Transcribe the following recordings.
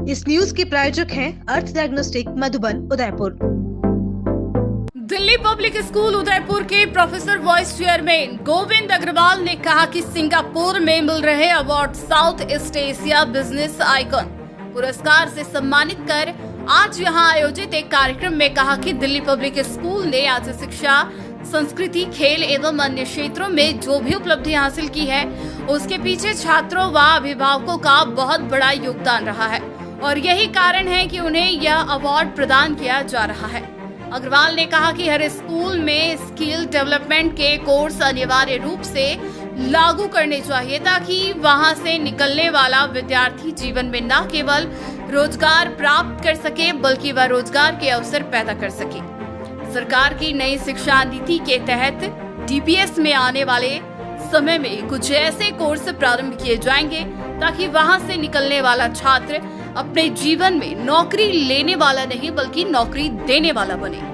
इस न्यूज के प्रायोजक हैं Arth diagnostic Madhuban Udaipur. Delhi public school Udaipur के professor vice chairman Govind Agarwal ने कहा कि सिंगापुर में मिल रहे award South East Asia business icon पुरस्कार से सम्मानित कर आज यहां आयोजित एक कार्यक्रम में कहा कि दिल्ली पब्लिक स्कूल ने आज शिक्षा, संस्कृति, खेल एवं अन्य क्षेत्रों में जो भी उपलब्धि हासिल की है उसके पीछे छात्रों व अभिभावकों का बहुत बड़ा योगदान रहा है और यही कारण है कि उन्हें यह अवार्ड प्रदान किया जा रहा है। अग्रवाल ने कहा कि हर स्कूल में स्किल डेवलपमेंट के कोर्स अनिवार्य रूप से लागू करने चाहिए ताकि वहां से निकलने वाला विद्यार्थी जीवन में न केवल रोजगार प्राप्त कर सके बल्कि वह रोजगार के अवसर पैदा कर सके। सरकार की नई शिक्षा नीति के तहत डीपीएस में आने वाले समय में कुछ ऐसे कोर्स प्रारंभ किए जाएंगे ताकि वहां से निकलने वाला छात्र अपने जीवन में नौकरी लेने वाला नहीं बल्कि नौकरी देने वाला बने।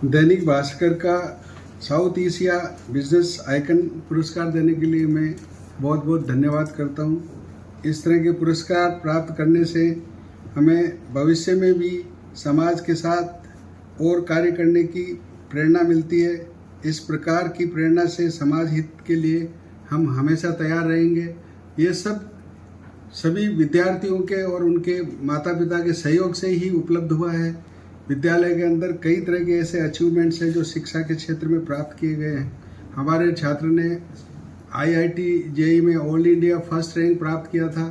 दैनिक भास्कर का साउथ एशिया बिजनेस आइकन पुरस्कार देने के लिए मैं बहुत बहुत धन्यवाद करता हूँ। इस तरह के पुरस्कार प्राप्त करने से हमें भविष्य में भी समाज के साथ और कार्य करने की प्रेरणा मिलती है। इस प्रकार की प्रेरणा से समाज हित के लिए हम हमेशा तैयार रहेंगे। ये सभी विद्यार्थियों के और उनके माता पिता के सहयोग से ही उपलब्ध हुआ है। विद्यालय के अंदर कई तरह के ऐसे अचीवमेंट्स हैं जो शिक्षा के क्षेत्र में प्राप्त किए गए हैं। हमारे छात्र ने IIT JEE में ऑल इंडिया फर्स्ट रैंक प्राप्त किया था।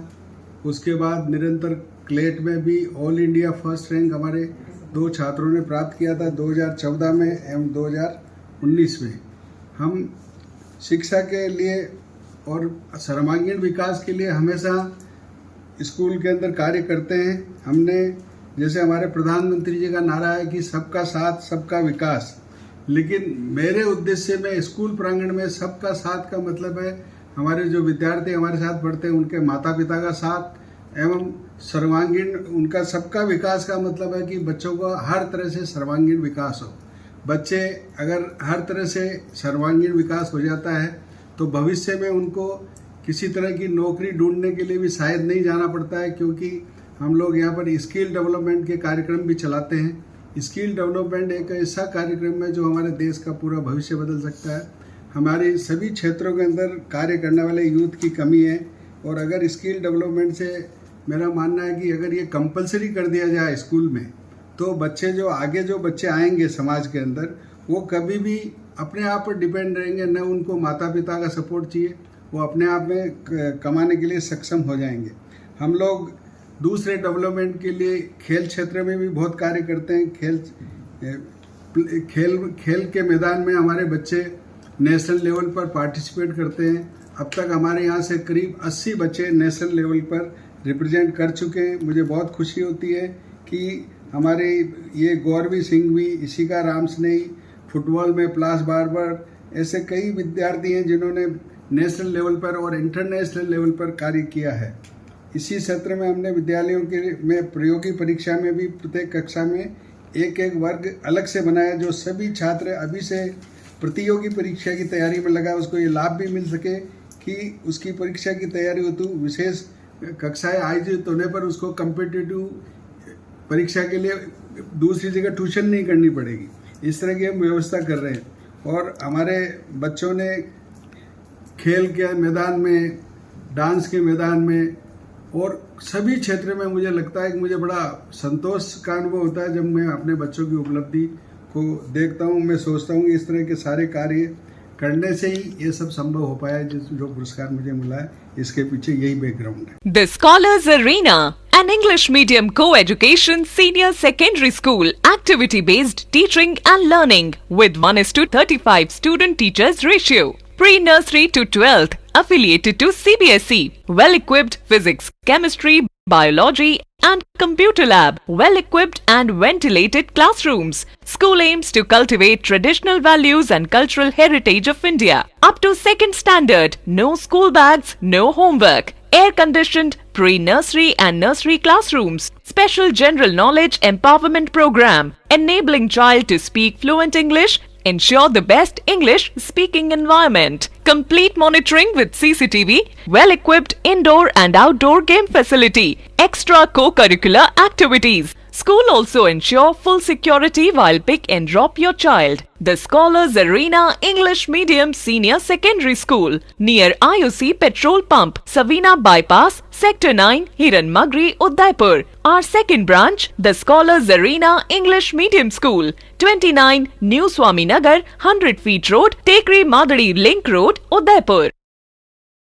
उसके बाद निरंतर क्लेट में भी ऑल इंडिया फर्स्ट रैंक हमारे 2 छात्रों ने प्राप्त किया था 2014 में एवं 2019 में। हम शिक्षा के लिए और सर्वांगीण विकास के लिए हमेशा स्कूल के अंदर कार्य करते हैं। हमने जैसे हमारे प्रधानमंत्री जी का नारा है कि सबका साथ सबका विकास, लेकिन मेरे उद्देश्य में स्कूल प्रांगण में सबका साथ का मतलब है हमारे जो विद्यार्थी हमारे साथ पढ़ते हैं उनके माता पिता का साथ एवं सर्वांगीण उनका सबका विकास का मतलब है कि बच्चों को हर तरह से सर्वांगीण विकास हो। बच्चे अगर हर तरह से सर्वांगीण विकास हो जाता है तो भविष्य में उनको किसी तरह की नौकरी ढूंढने के लिए भी शायद नहीं जाना पड़ता है, क्योंकि हम लोग यहाँ पर स्किल डेवलपमेंट के कार्यक्रम भी चलाते हैं। स्किल डेवलपमेंट एक ऐसा कार्यक्रम है जो हमारे देश का पूरा भविष्य बदल सकता है। हमारे सभी क्षेत्रों के अंदर कार्य करने वाले यूथ की कमी है और अगर स्किल डेवलपमेंट से मेरा मानना है कि अगर ये कंपलसरी कर दिया जाए स्कूल में तो आगे जो बच्चे आएंगे समाज के अंदर वो कभी भी अपने आप पर डिपेंड रहेंगे, न उनको माता पिता का सपोर्ट चाहिए, वो अपने आप में कमाने के लिए सक्षम हो जाएंगे। हम लोग दूसरे डेवलपमेंट के लिए खेल क्षेत्र में भी बहुत कार्य करते हैं। खेल के मैदान में हमारे बच्चे नेशनल लेवल पर पार्टिसिपेट करते हैं। अब तक हमारे यहाँ से करीब 80 बच्चे नेशनल लेवल पर रिप्रेजेंट कर चुके हैं। मुझे बहुत खुशी होती है कि हमारे ये गौरवी सिंह भी, इशिका राम स्नेही, फुटबॉल में प्लास बार्बर, ऐसे कई विद्यार्थी हैं जिन्होंने नेशनल लेवल पर और इंटरनेशनल लेवल पर कार्य किया है। इसी सत्र में हमने विद्यालयों में प्रयोगी परीक्षा में भी प्रत्येक कक्षा में एक वर्ग अलग से बनाया जो सभी छात्र अभी से प्रतियोगी परीक्षा की तैयारी में लगा उसको ये लाभ भी मिल सके कि उसकी परीक्षा की तैयारी हेतु विशेष कक्षाएं आयोजित होने पर उसको कम्पिटिटिव परीक्षा के लिए दूसरी जगह ट्यूशन नहीं करनी पड़ेगी। इस तरह की हम व्यवस्था कर रहे हैं और हमारे बच्चों ने खेल के मैदान में, डांस के मैदान में और सभी क्षेत्र में मुझे लगता है कि मुझे बड़ा संतोष का अनुभव होता है जब मैं अपने बच्चों की उपलब्धि को देखता हूँ। मैं सोचता हूँ कि इस तरह के सारे कार्य करने से ही ये सब संभव हो पाया है। जो पुरस्कार मुझे मिला है इसके पीछे यही बैकग्राउंड है। The Scholars Arena, an English medium co-education senior secondary school, activity-based teaching and learning with 1:35 student-teachers ratio. Pre-nursery to 12th, affiliated to CBSE, well-equipped physics, chemistry, biology and computer lab, well-equipped and ventilated classrooms. School aims to cultivate traditional values and cultural heritage of India. Up to 2nd standard, no school bags, no homework. Air-conditioned pre-nursery and nursery classrooms. Special general knowledge empowerment program, enabling child to speak fluent English. Ensure the best English speaking environment. Complete monitoring with CCTV. Well-equipped indoor and outdoor game facility. Extra co-curricular activities. School also ensure full security while pick and drop your child. The Scholars Arena English Medium Senior Secondary School near IOC Petrol Pump, Savina Bypass, Sector 9, Hiranmagri, Udaipur. Our second branch, the Scholars Arena English Medium School, 29 New Swaminagar, 100 Feet Road, Tekri Madadi Link Road, Udaipur.